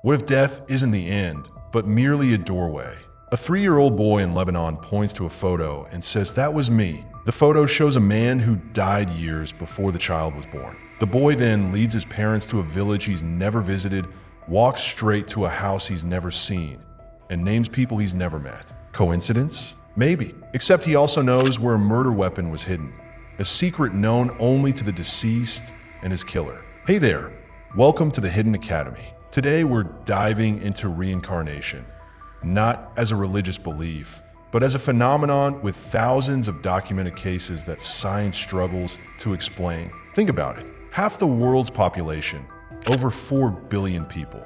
What if death isn't the end, but merely a doorway? A 3-year-old boy in Lebanon points to a photo and says, "That was me." The photo shows a man who died years before the child was born. The boy then leads his parents to a village he's never visited, walks straight to a house he's never seen, and names people he's never met. Coincidence? Maybe. Except he also knows where a murder weapon was hidden, a secret known only to the deceased and his killer. Hey there, welcome to the Hidden Academy. Today we're diving into reincarnation, not as a religious belief, but as a phenomenon with thousands of documented cases that science struggles to explain. Think about it. Half the world's population, over 4 billion people,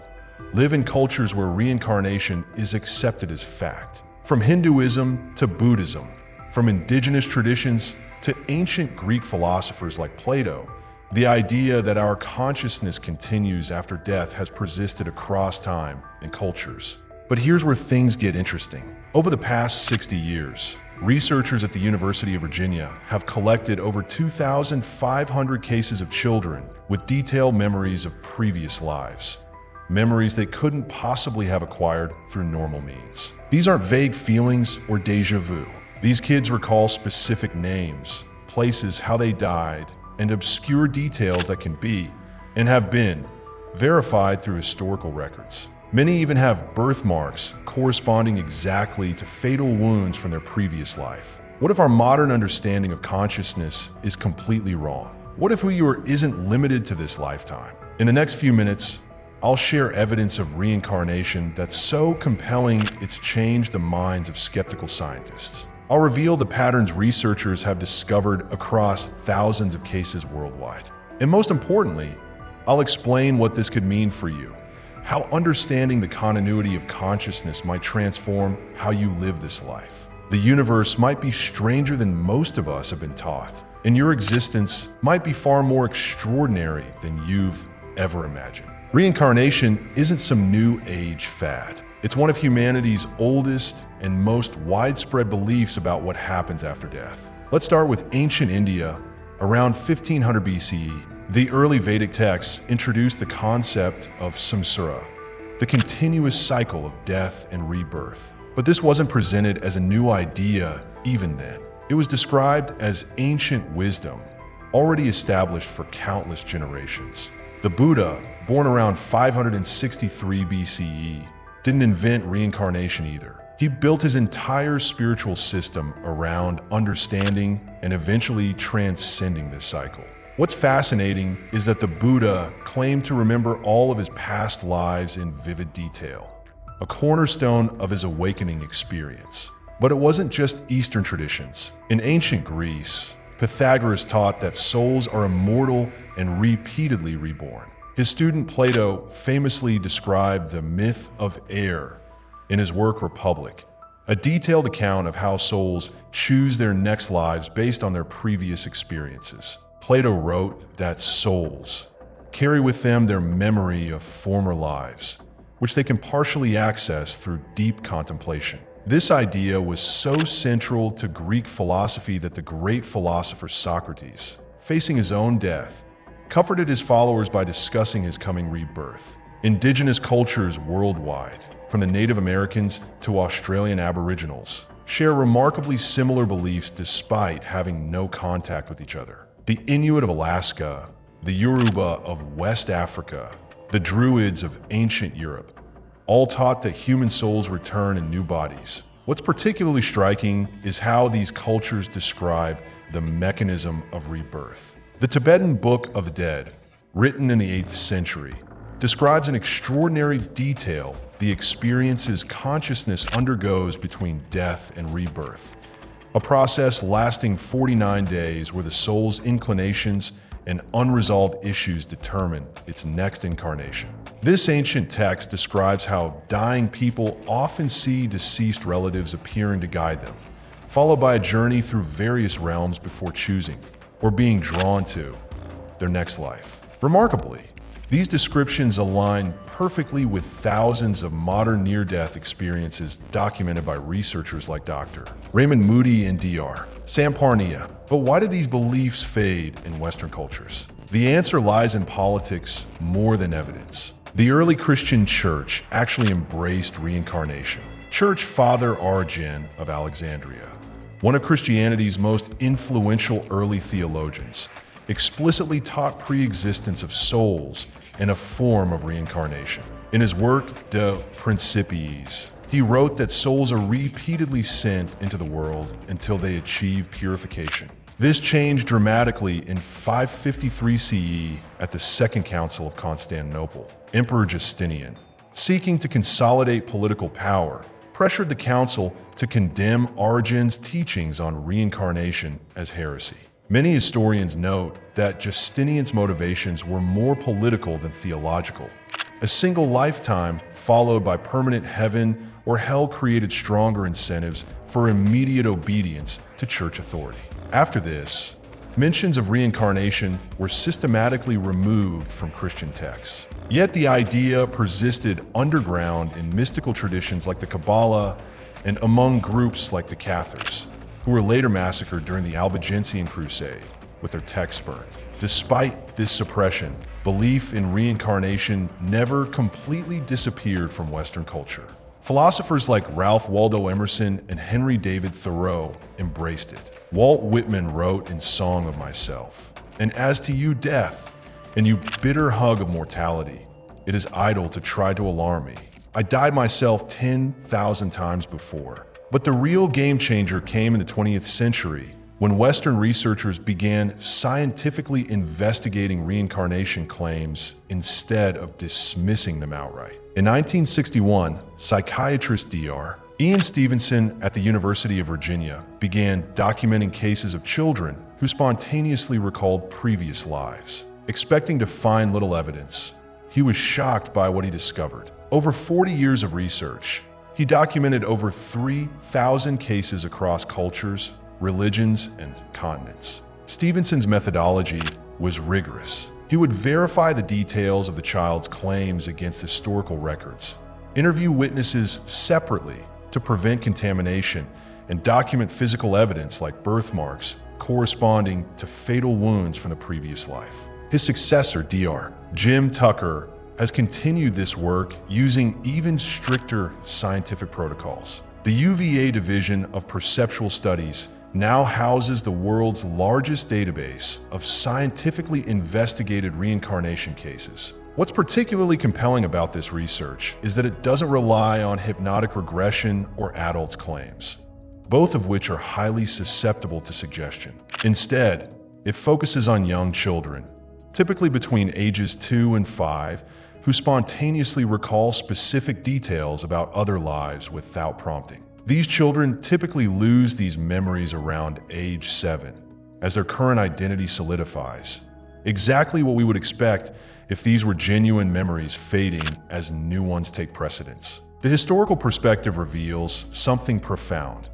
live in cultures where reincarnation is accepted as fact. From Hinduism to Buddhism, from indigenous traditions to ancient Greek philosophers like Plato, the idea that our consciousness continues after death has persisted across time and cultures. But here's where things get interesting. Over the past 60 years, researchers at the University of Virginia have collected over 2,500 cases of children with detailed memories of previous lives. Memories they couldn't possibly have acquired through normal means. These aren't vague feelings or deja vu. These kids recall specific names, places, how they died, and obscure details that can be, and have been, verified through historical records. Many even have birthmarks corresponding exactly to fatal wounds from their previous life. What if our modern understanding of consciousness is completely wrong? What if who you are isn't limited to this lifetime? In the next few minutes, I'll share evidence of reincarnation that's so compelling it's changed the minds of skeptical scientists. I'll reveal the patterns researchers have discovered across thousands of cases worldwide. And most importantly, I'll explain what this could mean for you, how understanding the continuity of consciousness might transform how you live this life. The universe might be stranger than most of us have been taught, and your existence might be far more extraordinary than you've ever imagined. Reincarnation isn't some new age fad. It's one of humanity's oldest and most widespread beliefs about what happens after death. Let's start with ancient India. Around 1500 BCE, the early Vedic texts introduced the concept of samsara, the continuous cycle of death and rebirth. But this wasn't presented as a new idea even then. It was described as ancient wisdom, already established for countless generations. The Buddha, born around 563 BCE, didn't invent reincarnation either. He built his entire spiritual system around understanding and eventually transcending this cycle. What's fascinating is that the Buddha claimed to remember all of his past lives in vivid detail, a cornerstone of his awakening experience. But it wasn't just Eastern traditions. In ancient Greece, Pythagoras taught that souls are immortal and repeatedly reborn. His student Plato famously described the myth of air in his work Republic, a detailed account of how souls choose their next lives based on their previous experiences. Plato wrote that souls carry with them their memory of former lives, which they can partially access through deep contemplation. This idea was so central to Greek philosophy that the great philosopher Socrates, facing his own death, comforted his followers by discussing his coming rebirth. Indigenous cultures worldwide, from the Native Americans to Australian Aboriginals, share remarkably similar beliefs despite having no contact with each other. The Inuit of Alaska, the Yoruba of West Africa, the Druids of ancient Europe, all taught that human souls return in new bodies. What's particularly striking is how these cultures describe the mechanism of rebirth. The Tibetan Book of the Dead, written in the 8th century, describes in extraordinary detail the experiences consciousness undergoes between death and rebirth, a process lasting 49 days where the soul's inclinations and unresolved issues determine its next incarnation. This ancient text describes how dying people often see deceased relatives appearing to guide them, followed by a journey through various realms before choosing, or being drawn to, their next life. Remarkably, these descriptions align perfectly with thousands of modern near-death experiences documented by researchers like Dr. Raymond Moody and Dr. Sam Parnia. But why did these beliefs fade in Western cultures? The answer lies in politics more than evidence. The early Christian church actually embraced reincarnation. Church Father Origen of Alexandria, one of Christianity's most influential early theologians, explicitly taught pre-existence of souls and a form of reincarnation. In his work, De Principiis, he wrote that souls are repeatedly sent into the world until they achieve purification. This changed dramatically in 553 CE at the Second Council of Constantinople. Emperor Justinian, seeking to consolidate political power, pressured the council to condemn Origen's teachings on reincarnation as heresy. Many historians note that Justinian's motivations were more political than theological. A single lifetime followed by permanent heaven or hell created stronger incentives for immediate obedience to church authority. After this, mentions of reincarnation were systematically removed from Christian texts. Yet the idea persisted underground in mystical traditions like the Kabbalah and among groups like the Cathars, who were later massacred during the Albigensian Crusade with their texts burned. Despite this suppression, belief in reincarnation never completely disappeared from Western culture. Philosophers like Ralph Waldo Emerson and Henry David Thoreau embraced it. Walt Whitman wrote in Song of Myself, "And as to you, death, and you bitter hug of mortality, it is idle to try to alarm me. I died myself 10,000 times before." But the real game changer came in the 20th century when Western researchers began scientifically investigating reincarnation claims instead of dismissing them outright. In 1961, psychiatrist Dr. Ian Stevenson at the University of Virginia began documenting cases of children who spontaneously recalled previous lives. Expecting to find little evidence, he was shocked by what he discovered. Over 40 years of research, he documented over 3,000 cases across cultures, religions, and continents. Stevenson's methodology was rigorous. He would verify the details of the child's claims against historical records, interview witnesses separately to prevent contamination, and document physical evidence like birthmarks corresponding to fatal wounds from the previous life. His successor, Dr. Jim Tucker, has continued this work using even stricter scientific protocols. The UVA Division of Perceptual Studies now houses the world's largest database of scientifically investigated reincarnation cases. What's particularly compelling about this research is that it doesn't rely on hypnotic regression or adults' claims, both of which are highly susceptible to suggestion. Instead, it focuses on young children, typically between ages 2 and 5, who spontaneously recall specific details about other lives without prompting. These children typically lose these memories around age 7, as their current identity solidifies. Exactly what we would expect if these were genuine memories fading as new ones take precedence. The historical perspective reveals something profound.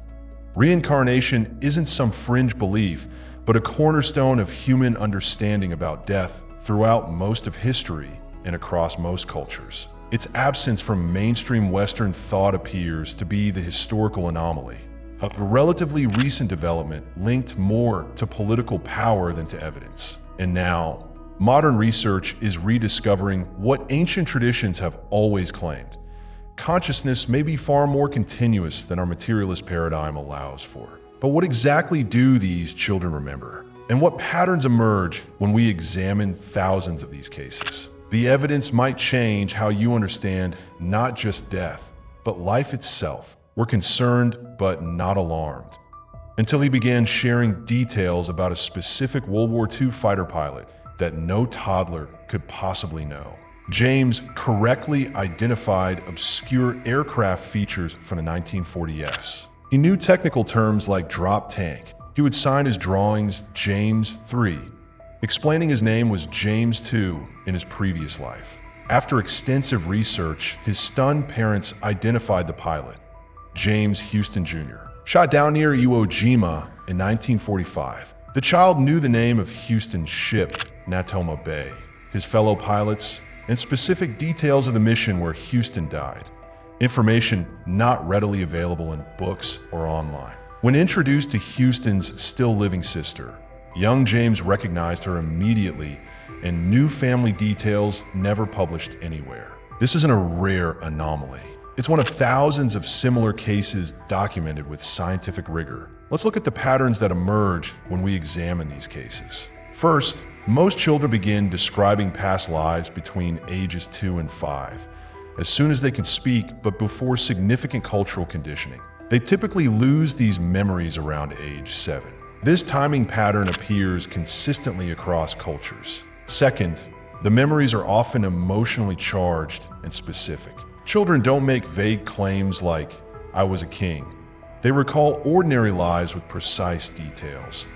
Reincarnation isn't some fringe belief, but a cornerstone of human understanding about death throughout most of history and across most cultures. Its absence from mainstream Western thought appears to be the historical anomaly, a relatively recent development linked more to political power than to evidence. And now, modern research is rediscovering what ancient traditions have always claimed. Consciousness may be far more continuous than our materialist paradigm allows for. But what exactly do these children remember? And what patterns emerge when we examine thousands of these cases? The evidence might change how you understand not just death, but life itself. We're concerned, but not alarmed. Until he began sharing details about a specific World War II fighter pilot that no toddler could possibly know. James correctly identified obscure aircraft features from the 1940s. He knew technical terms like drop tank. He would sign his drawings James 3, explaining his name was James 2 in his previous life. After extensive research, his stunned parents identified the pilot, James Houston Jr., shot down near Iwo Jima in 1945. The child knew the name of Houston's ship, Natoma Bay, his fellow pilots, and specific details of the mission where Houston died, information not readily available in books or online. When introduced to Houston's still living sister, Young James recognized her immediately, and new family details never published anywhere. This isn't a rare anomaly. It's one of thousands of similar cases documented with scientific rigor. Let's look at the patterns that emerge when we examine these cases. First, most children begin describing past lives between ages 2 and 5, as soon as they can speak, but before significant cultural conditioning. They typically lose these memories around age 7. This timing pattern appears consistently across cultures. Second, the memories are often emotionally charged and specific. Children don't make vague claims like, "I was a king." They recall ordinary lives with precise details.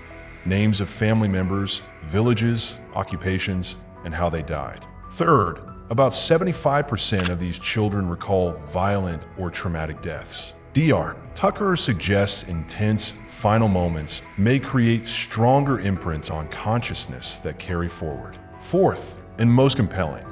Names of family members, villages, occupations, and how they died. Third, about 75% of these children recall violent or traumatic deaths. Dr. Tucker suggests intense, final moments may create stronger imprints on consciousness that carry forward. Fourth, and most compelling,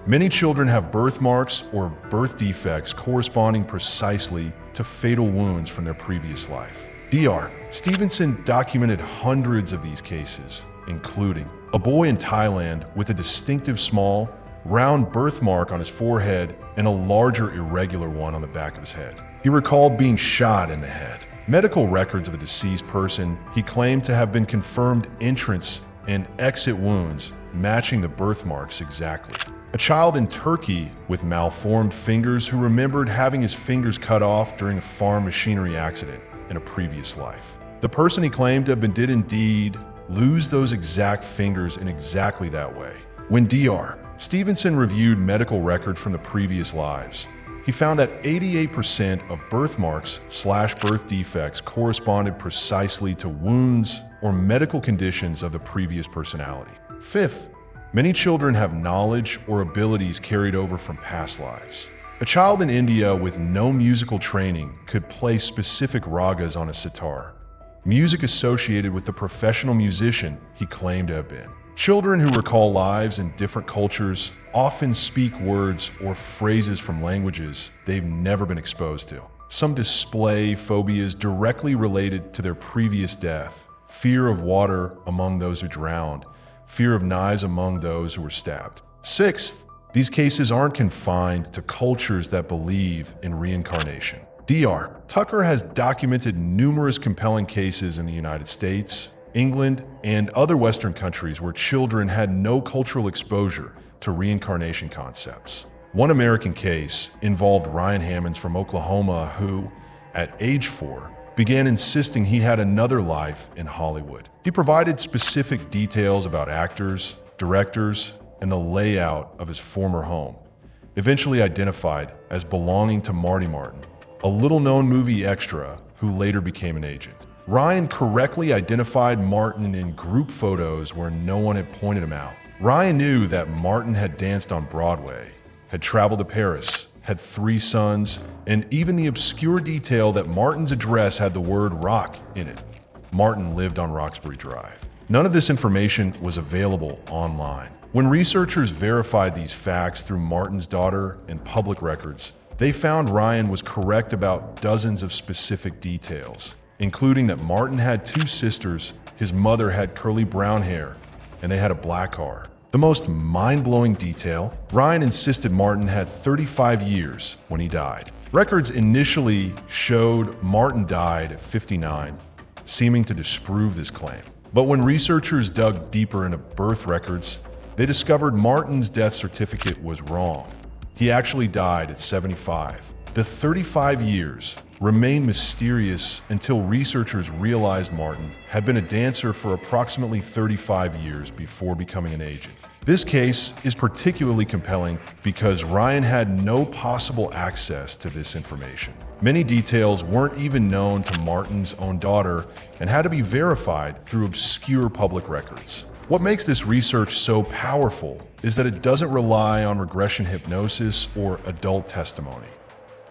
many children have birthmarks or birth defects corresponding precisely to fatal wounds from their previous life. Dr. Stevenson documented hundreds of these cases, including a boy in Thailand with a distinctive small, round birthmark on his forehead and a larger irregular one on the back of his head. He recalled being shot in the head. Medical records of a deceased person he claimed to have been confirmed entrance and exit wounds matching the birthmarks exactly. A child in Turkey with malformed fingers who remembered having his fingers cut off during a farm machinery accident in a previous life. The person he claimed to have been did indeed lose those exact fingers in exactly that way. When Dr. Stevenson reviewed medical records from the previous lives, he found that 88% of birthmarks/birth defects corresponded precisely to wounds or medical conditions of the previous personality. Fifth, many children have knowledge or abilities carried over from past lives. A child in India with no musical training could play specific ragas on a sitar, music associated with the professional musician he claimed to have been. Children who recall lives in different cultures often speak words or phrases from languages they've never been exposed to. Some display phobias directly related to their previous death: fear of water among those who drowned, fear of knives among those who were stabbed. Sixth, these cases aren't confined to cultures that believe in reincarnation. Dr. Tucker has documented numerous compelling cases in the United States, England, and other Western countries where children had no cultural exposure to reincarnation concepts. One American case involved Ryan Hammonds from Oklahoma who, at age 4, began insisting he had another life in Hollywood. He provided specific details about actors, directors, and the layout of his former home, eventually identified as belonging to Marty Martin, a little-known movie extra who later became an agent. Ryan correctly identified Martin in group photos where no one had pointed him out. Ryan knew that Martin had danced on Broadway, had traveled to Paris, had 3 sons, and even the obscure detail that Martin's address had the word Rock in it. Martin lived on Roxbury Drive. None of this information was available online. When researchers verified these facts through Martin's daughter and public records, they found Ryan was correct about dozens of specific details, including that Martin had 2 sisters, his mother had curly brown hair, and they had a black car. The most mind-blowing detail, Ryan insisted Martin had 35 years when he died. Records initially showed Martin died at 59, seeming to disprove this claim. But when researchers dug deeper into birth records, they discovered Martin's death certificate was wrong. He actually died at 75. The 35 years remained mysterious until researchers realized Martin had been a dancer for approximately 35 years before becoming an agent. This case is particularly compelling because Ryan had no possible access to this information. Many details weren't even known to Martin's own daughter and had to be verified through obscure public records. What makes this research so powerful is that it doesn't rely on regression hypnosis or adult testimony,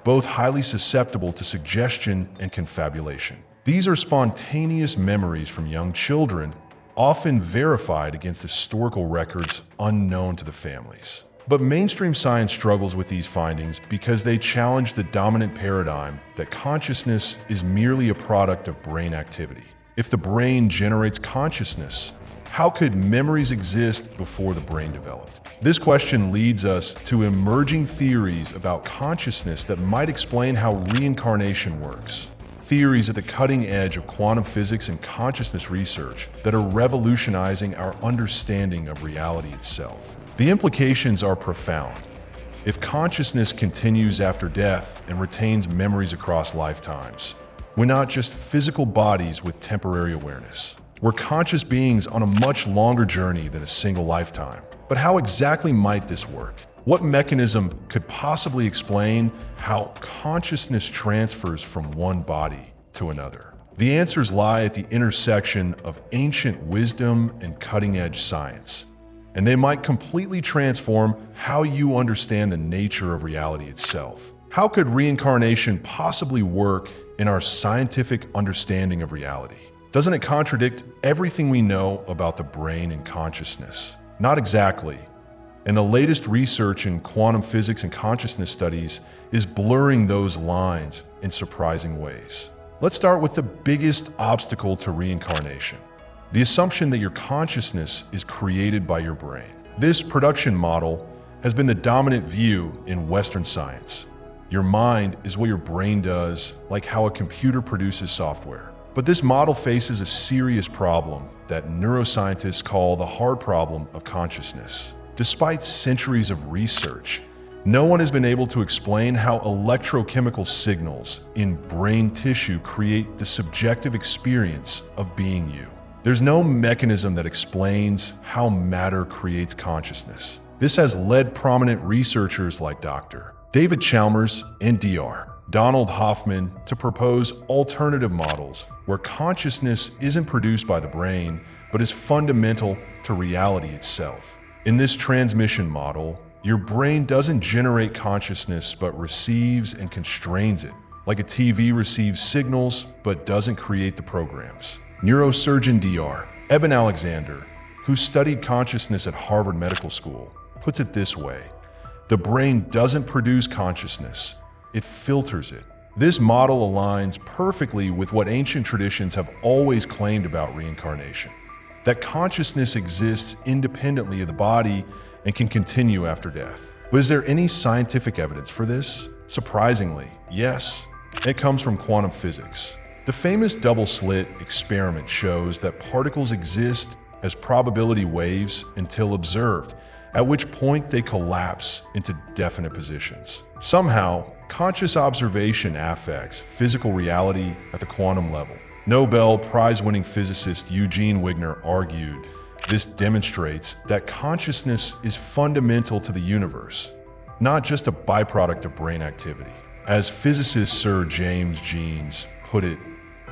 both highly susceptible to suggestion and confabulation. These are spontaneous memories from young children, often verified against historical records unknown to the families. But mainstream science struggles with these findings because they challenge the dominant paradigm that consciousness is merely a product of brain activity. If the brain generates consciousness, how could memories exist before the brain developed? This question leads us to emerging theories about consciousness that might explain how reincarnation works. Theories at the cutting edge of quantum physics and consciousness research that are revolutionizing our understanding of reality itself. The implications are profound. If consciousness continues after death and retains memories across lifetimes, we're not just physical bodies with temporary awareness. We're conscious beings on a much longer journey than a single lifetime. But how exactly might this work? What mechanism could possibly explain how consciousness transfers from one body to another? The answers lie at the intersection of ancient wisdom and cutting-edge science, and they might completely transform how you understand the nature of reality itself. How could reincarnation possibly work in our scientific understanding of reality? Doesn't it contradict everything we know about the brain and consciousness? Not exactly. And the latest research in quantum physics and consciousness studies is blurring those lines in surprising ways. Let's start with the biggest obstacle to reincarnation: the assumption that your consciousness is created by your brain. This production model has been the dominant view in Western science. Your mind is what your brain does, like how a computer produces software. But this model faces a serious problem that neuroscientists call the hard problem of consciousness. Despite centuries of research, no one has been able to explain how electrochemical signals in brain tissue create the subjective experience of being you. There's no mechanism that explains how matter creates consciousness. This has led prominent researchers like Dr. David Chalmers and Dr. Donald Hoffman to propose alternative models where consciousness isn't produced by the brain, but is fundamental to reality itself. In this transmission model, your brain doesn't generate consciousness, but receives and constrains it, like a TV receives signals, but doesn't create the programs. Neurosurgeon Dr. Eben Alexander, who studied consciousness at Harvard Medical School, puts it this way: the brain doesn't produce consciousness, it filters it. This model aligns perfectly with what ancient traditions have always claimed about reincarnation, that consciousness exists independently of the body and can continue after death. But is there any scientific evidence for this? Surprisingly, yes. It comes from quantum physics. The famous double-slit experiment shows that particles exist as probability waves until observed, at which point they collapse into definite positions. Somehow, conscious observation affects physical reality at the quantum level. Nobel Prize-winning physicist Eugene Wigner argued this demonstrates that consciousness is fundamental to the universe, not just a byproduct of brain activity. As physicist Sir James Jeans put it,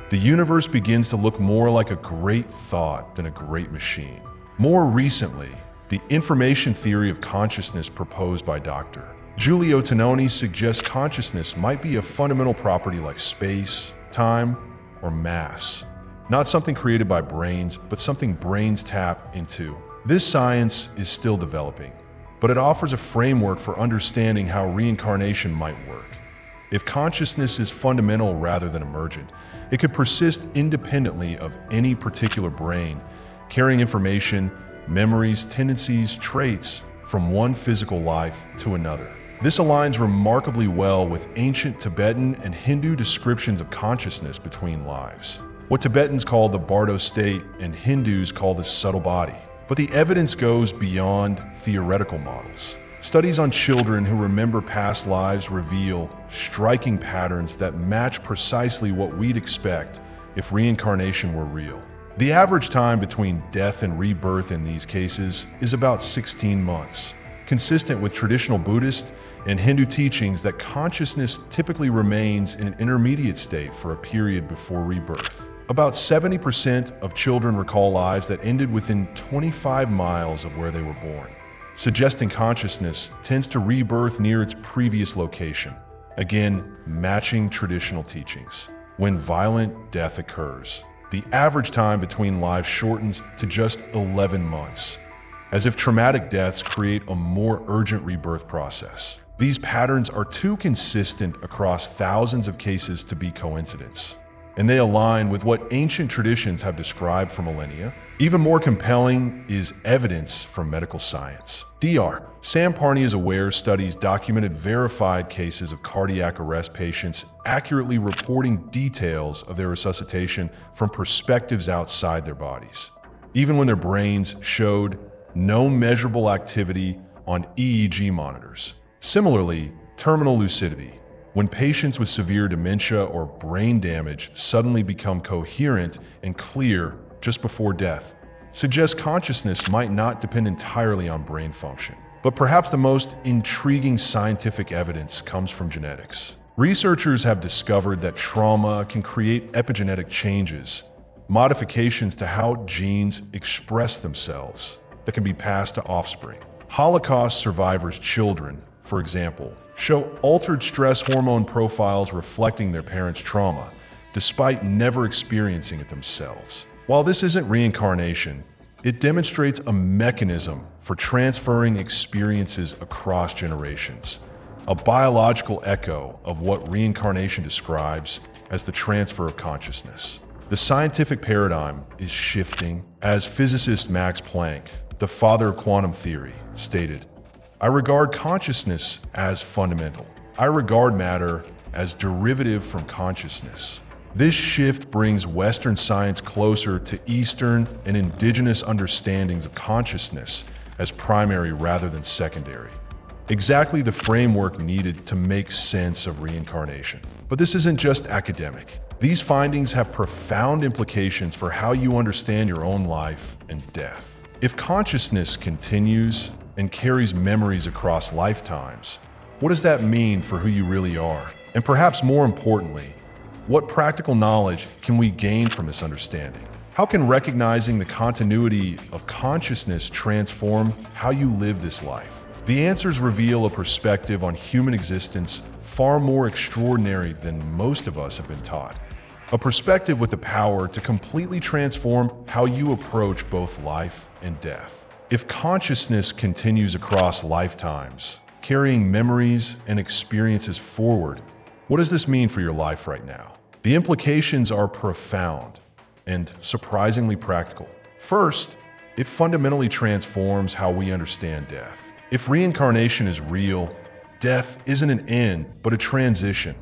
the universe begins to look more like a great thought than a great machine. More recently, the information theory of consciousness proposed by Dr. Giulio Tononi suggests consciousness might be a fundamental property like space, time, or mass. Not something created by brains, but something brains tap into. This science is still developing, but it offers a framework for understanding how reincarnation might work. If consciousness is fundamental rather than emergent, it could persist independently of any particular brain, carrying information, memories, tendencies, traits from one physical life to another. This aligns remarkably well with ancient Tibetan and Hindu descriptions of consciousness between lives. What Tibetans call the Bardo state and Hindus call the subtle body. But the evidence goes beyond theoretical models. Studies on children who remember past lives reveal striking patterns that match precisely what we'd expect if reincarnation were real. The average time between death and rebirth in these cases is about 16 months, consistent with traditional Buddhist and Hindu teachings that consciousness typically remains in an intermediate state for a period before rebirth. About 70% of children recall lives that ended within 25 miles of where they were born, suggesting consciousness tends to rebirth near its previous location, again matching traditional teachings. When violent death occurs, the average time between lives shortens to just 11 months, as if traumatic deaths create a more urgent rebirth process. These patterns are too consistent across thousands of cases to be coincidence. and they align with what ancient traditions have described for millennia. Even more compelling is evidence from medical science. Dr. Sam Parney is aware studies documented verified cases of cardiac arrest patients accurately reporting details of their resuscitation from perspectives outside their bodies, even when their brains showed no measurable activity on EEG monitors. Similarly, terminal lucidity, when patients with severe dementia or brain damage suddenly become coherent and clear just before death, suggests consciousness might not depend entirely on brain function. But perhaps the most intriguing scientific evidence comes from genetics. Researchers have discovered that trauma can create epigenetic changes, modifications to how genes express themselves that can be passed to offspring. Holocaust survivors' children, for example, show altered stress hormone profiles reflecting their parents' trauma, despite never experiencing it themselves. While this isn't reincarnation, it demonstrates a mechanism for transferring experiences across generations, a biological echo of what reincarnation describes as the transfer of consciousness. The scientific paradigm is shifting, as physicist Max Planck, the father of quantum theory, stated, "I regard consciousness as fundamental. I regard matter as derivative from consciousness." This shift brings Western science closer to Eastern and indigenous understandings of consciousness as primary rather than secondary. Exactly the framework needed to make sense of reincarnation. But this isn't just academic. These findings have profound implications for how you understand your own life and death. If consciousness continues and carries memories across lifetimes, what does that mean for who you really are? And perhaps more importantly, what practical knowledge can we gain from this understanding? How can recognizing the continuity of consciousness transform how you live this life? The answers reveal a perspective on human existence far more extraordinary than most of us have been taught. A perspective with the power to completely transform how you approach both life and death. If consciousness continues across lifetimes, carrying memories and experiences forward, what does this mean for your life right now? The implications are profound and surprisingly practical. First, it fundamentally transforms how we understand death. If reincarnation is real, death isn't an end, but a transition,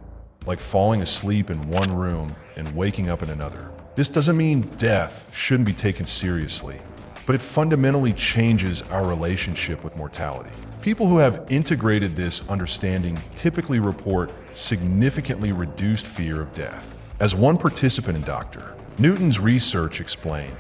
like falling asleep in one room and waking up in another. This doesn't mean death shouldn't be taken seriously, but it fundamentally changes our relationship with mortality. People who have integrated this understanding typically report significantly reduced fear of death. As one participant in Dr. Newton's research explained,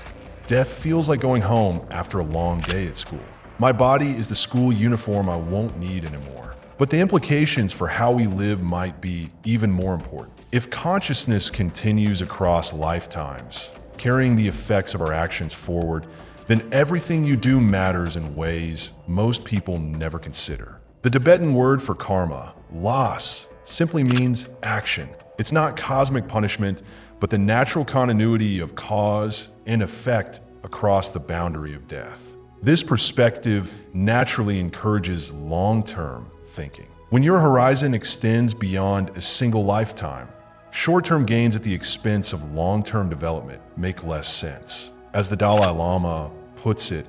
death feels like going home after a long day at school. My body is the school uniform I won't need anymore. But the implications for how we live might be even more important. If consciousness continues across lifetimes, carrying the effects of our actions forward, then everything you do matters in ways most people never consider. The Tibetan word for karma, loss, simply means action. It's not cosmic punishment, but the natural continuity of cause and effect across the boundary of death. This perspective naturally encourages long-term thinking. When your horizon extends beyond a single lifetime, short-term gains at the expense of long-term development make less sense. As the Dalai Lama puts it,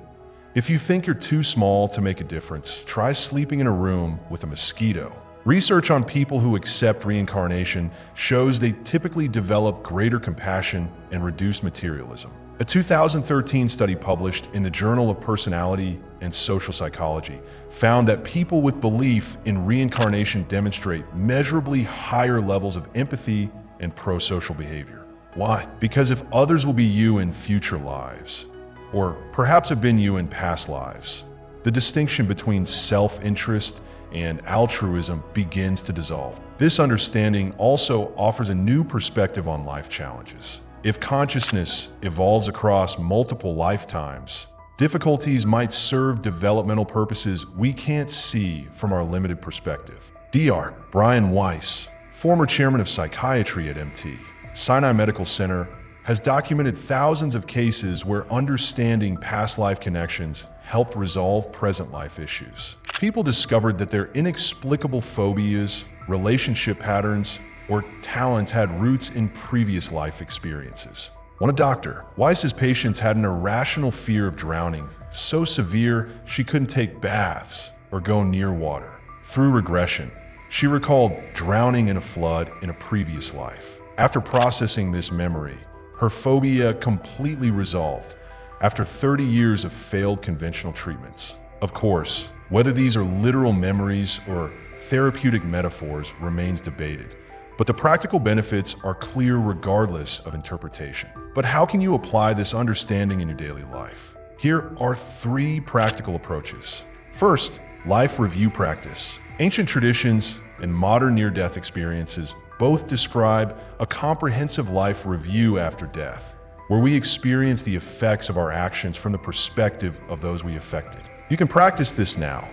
if you think you're too small to make a difference, try sleeping in a room with a mosquito. Research on people who accept reincarnation shows they typically develop greater compassion and reduced materialism. A 2013 study published in the Journal of Personality and Social Psychology found that people with belief in reincarnation demonstrate measurably higher levels of empathy and pro-social behavior. Why? Because if others will be you in future lives, or perhaps have been you in past lives, the distinction between self-interest and altruism begins to dissolve. This understanding also offers a new perspective on life challenges. If consciousness evolves across multiple lifetimes, difficulties might serve developmental purposes we can't see from our limited perspective. Dr. Brian Weiss, former chairman of psychiatry at MT, Sinai Medical Center, has documented thousands of cases where understanding past life connections helped resolve present life issues. People discovered that their inexplicable phobias, relationship patterns, or talents had roots in previous life experiences. One a doctor. Weiss's patients had an irrational fear of drowning, so severe she couldn't take baths or go near water. Through regression, she recalled drowning in a flood in a previous life. After processing this memory, her phobia completely resolved after 30 years of failed conventional treatments. Of course, whether these are literal memories or therapeutic metaphors remains debated, but the practical benefits are clear regardless of interpretation. But how can you apply this understanding in your daily life? Here are 3 practical approaches. First, life review practice. Ancient traditions and modern near-death experiences both describe a comprehensive life review after death, where we experience the effects of our actions from the perspective of those we affected. You can practice this now.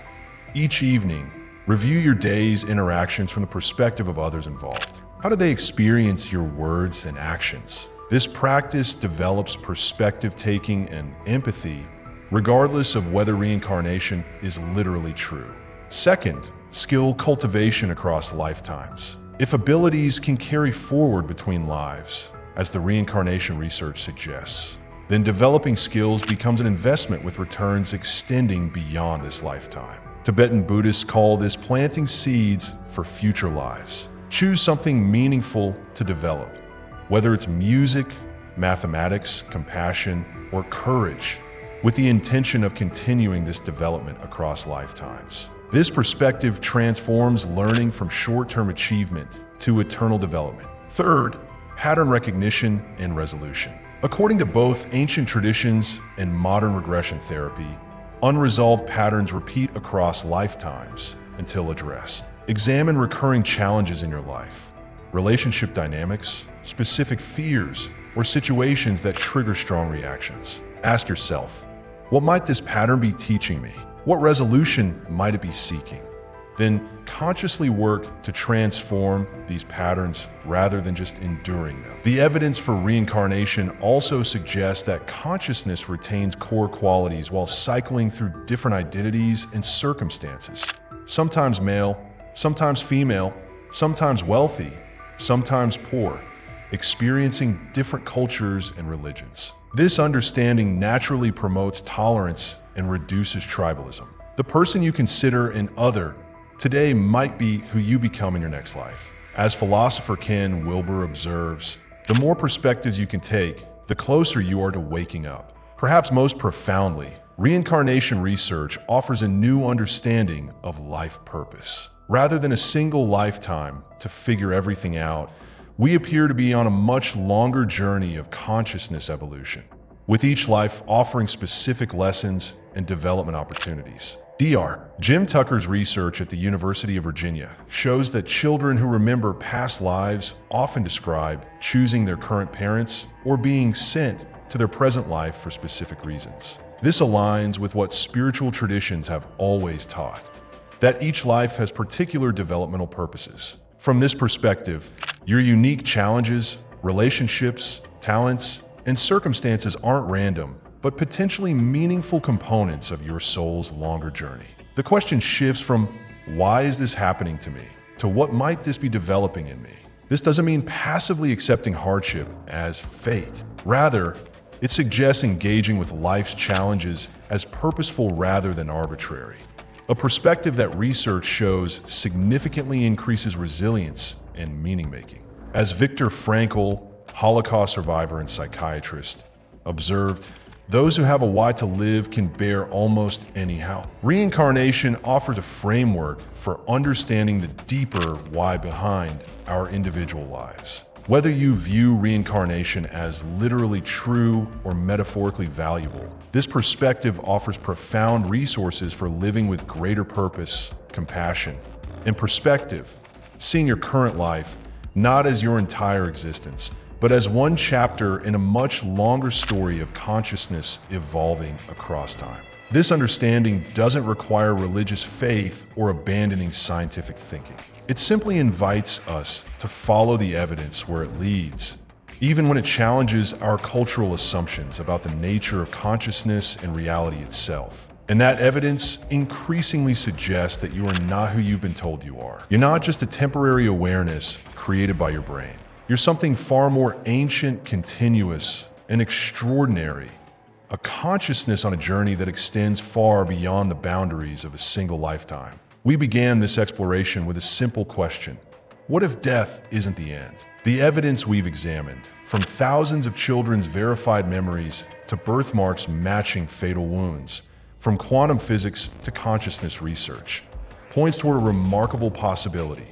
Each evening, review your day's interactions from the perspective of others involved. How did they experience your words and actions? This practice develops perspective taking and empathy, regardless of whether reincarnation is literally true. Second, skill cultivation across lifetimes. If abilities can carry forward between lives, as the reincarnation research suggests, then developing skills becomes an investment with returns extending beyond this lifetime. Tibetan Buddhists call this planting seeds for future lives. Choose something meaningful to develop, whether it's music, mathematics, compassion, or courage, with the intention of continuing this development across lifetimes. This perspective transforms learning from short-term achievement to eternal development. Third, pattern recognition and resolution. According to both ancient traditions and modern regression therapy, unresolved patterns repeat across lifetimes until addressed. Examine recurring challenges in your life, relationship dynamics, specific fears, or situations that trigger strong reactions. Ask yourself, what might this pattern be teaching me? What resolution might it be seeking? Then consciously work to transform these patterns rather than just enduring them. The evidence for reincarnation also suggests that consciousness retains core qualities while cycling through different identities and circumstances. Sometimes male, sometimes female, sometimes wealthy, sometimes poor, experiencing different cultures and religions. This understanding naturally promotes tolerance and reduces tribalism. The person you consider an other today might be who you become in your next life. As philosopher Ken Wilber observes, the more perspectives you can take, the closer you are to waking up. Perhaps most profoundly, reincarnation research offers a new understanding of life purpose. Rather than a single lifetime to figure everything out, we appear to be on a much longer journey of consciousness evolution, with each life offering specific lessons and development opportunities. Dr. Jim Tucker's research at the University of Virginia shows that children who remember past lives often describe choosing their current parents or being sent to their present life for specific reasons. This aligns with what spiritual traditions have always taught, that each life has particular developmental purposes. From this perspective, your unique challenges, relationships, talents, and circumstances aren't random, but potentially meaningful components of your soul's longer journey. The question shifts from, why is this happening to me, to what might this be developing in me? This doesn't mean passively accepting hardship as fate. Rather, it suggests engaging with life's challenges as purposeful rather than arbitrary. A perspective that research shows significantly increases resilience and meaning-making. As Viktor Frankl, Holocaust survivor and psychiatrist, observed, those who have a why to live can bear almost anyhow. Reincarnation offers a framework for understanding the deeper why behind our individual lives. Whether you view reincarnation as literally true or metaphorically valuable, this perspective offers profound resources for living with greater purpose, compassion, and perspective, seeing your current life not as your entire existence, but as one chapter in a much longer story of consciousness evolving across time. This understanding doesn't require religious faith or abandoning scientific thinking. It simply invites us to follow the evidence where it leads, even when it challenges our cultural assumptions about the nature of consciousness and reality itself. And that evidence increasingly suggests that you are not who you've been told you are. You're not just a temporary awareness created by your brain. You're something far more ancient, continuous, and extraordinary. A consciousness on a journey that extends far beyond the boundaries of a single lifetime. We began this exploration with a simple question. What if death isn't the end? The evidence we've examined, from thousands of children's verified memories to birthmarks matching fatal wounds, from quantum physics to consciousness research, points toward a remarkable possibility.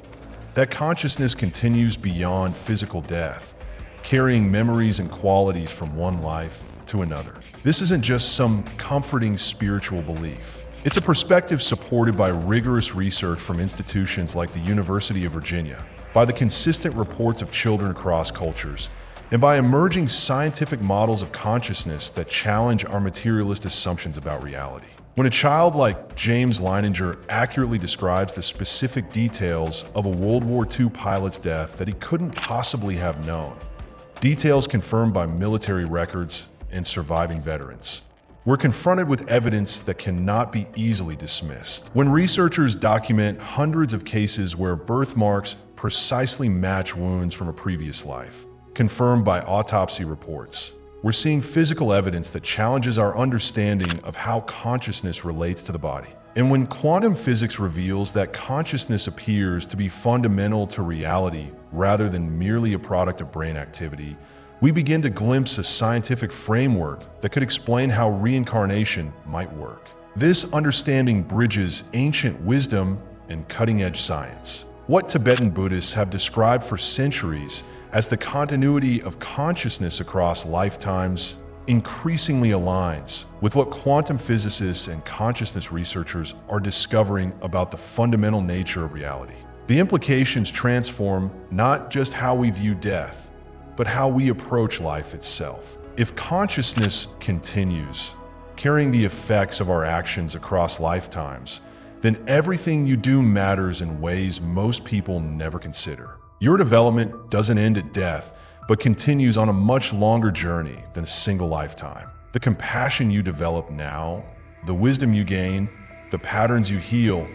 That consciousness continues beyond physical death, carrying memories and qualities from one life to another. This isn't just some comforting spiritual belief. It's a perspective supported by rigorous research from institutions like the University of Virginia, by the consistent reports of children across cultures, and by emerging scientific models of consciousness that challenge our materialist assumptions about reality. When a child like James Leininger accurately describes the specific details of a World War II pilot's death that he couldn't possibly have known, details confirmed by military records and surviving veterans, we're confronted with evidence that cannot be easily dismissed. When researchers document hundreds of cases where birthmarks precisely match wounds from a previous life, confirmed by autopsy reports, we're seeing physical evidence that challenges our understanding of how consciousness relates to the body. And when quantum physics reveals that consciousness appears to be fundamental to reality rather than merely a product of brain activity, we begin to glimpse a scientific framework that could explain how reincarnation might work. This understanding bridges ancient wisdom and cutting-edge science. What Tibetan Buddhists have described for centuries as the continuity of consciousness across lifetimes increasingly aligns with what quantum physicists and consciousness researchers are discovering about the fundamental nature of reality. The implications transform not just how we view death, but how we approach life itself. If consciousness continues, carrying the effects of our actions across lifetimes, then everything you do matters in ways most people never consider. Your development doesn't end at death, but continues on a much longer journey than a single lifetime. The compassion you develop now, the wisdom you gain, the patterns you heal,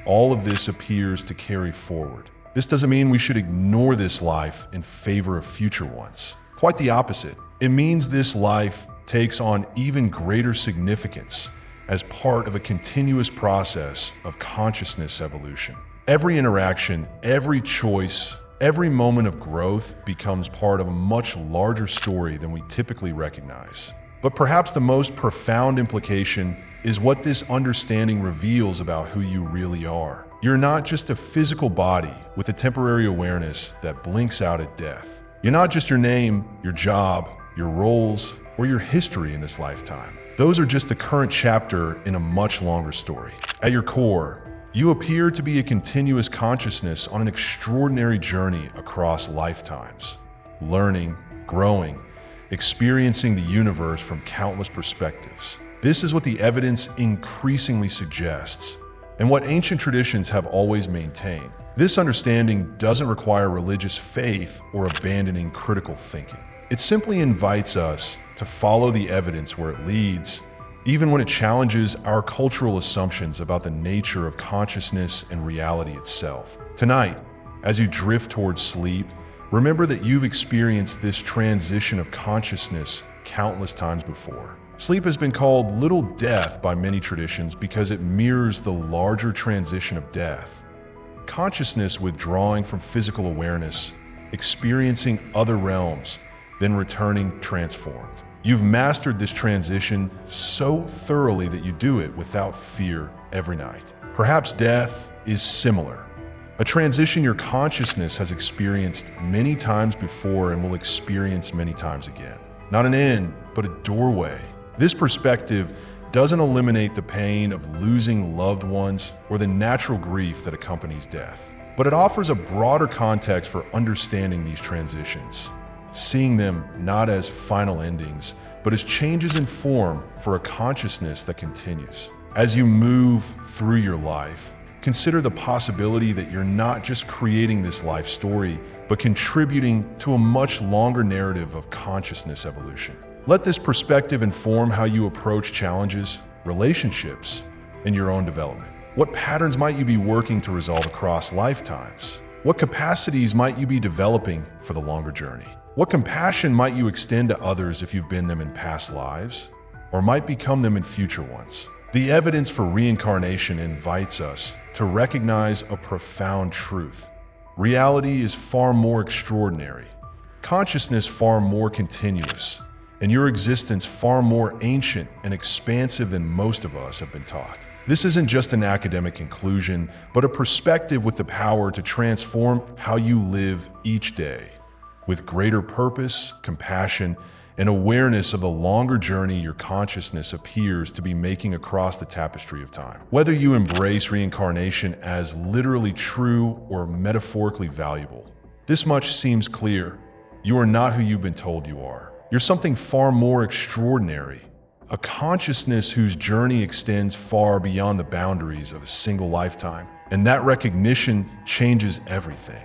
all of this appears to carry forward. This doesn't mean we should ignore this life in favor of future ones. Quite the opposite. It means this life takes on even greater significance as part of a continuous process of consciousness evolution. Every interaction, every choice, every moment of growth becomes part of a much larger story than we typically recognize. But perhaps the most profound implication is what this understanding reveals about who you really are. You're not just a physical body with a temporary awareness that blinks out at death. You're not just your name, your job, your roles, or your history in this lifetime. Those are just the current chapter in a much longer story. At your core, you appear to be a continuous consciousness on an extraordinary journey across lifetimes, learning, growing, experiencing the universe from countless perspectives. This is what the evidence increasingly suggests, and what ancient traditions have always maintained. This understanding doesn't require religious faith or abandoning critical thinking. It simply invites us to follow the evidence where it leads, even when it challenges our cultural assumptions about the nature of consciousness and reality itself. Tonight, as you drift towards sleep, remember that you've experienced this transition of consciousness countless times before. Sleep has been called little death by many traditions because it mirrors the larger transition of death. Consciousness withdrawing from physical awareness, experiencing other realms, then returning transformed. You've mastered this transition so thoroughly that you do it without fear every night. Perhaps death is similar. A transition your consciousness has experienced many times before and will experience many times again. Not an end, but a doorway. This perspective doesn't eliminate the pain of losing loved ones or the natural grief that accompanies death, but it offers a broader context for understanding these transitions, seeing them not as final endings, but as changes in form for a consciousness that continues. As you move through your life, consider the possibility that you're not just creating this life story, but contributing to a much longer narrative of consciousness evolution. Let this perspective inform how you approach challenges, relationships, and your own development? What patterns might you be working to resolve across lifetimes? What capacities might you be developing for the longer journey? What compassion might you extend to others if you've been them in past lives, or might become them in future ones? The evidence for reincarnation invites us to recognize a profound truth. Reality is far more extraordinary, consciousness far more continuous, and your existence far more ancient and expansive than most of us have been taught. This isn't just an academic conclusion, but a perspective with the power to transform how you live each day, with greater purpose, compassion, and awareness of the longer journey your consciousness appears to be making across the tapestry of time. Whether you embrace reincarnation as literally true or metaphorically valuable, this much seems clear. You are not who you've been told you are. You're something far more extraordinary, a consciousness whose journey extends far beyond the boundaries of a single lifetime. And that recognition changes everything.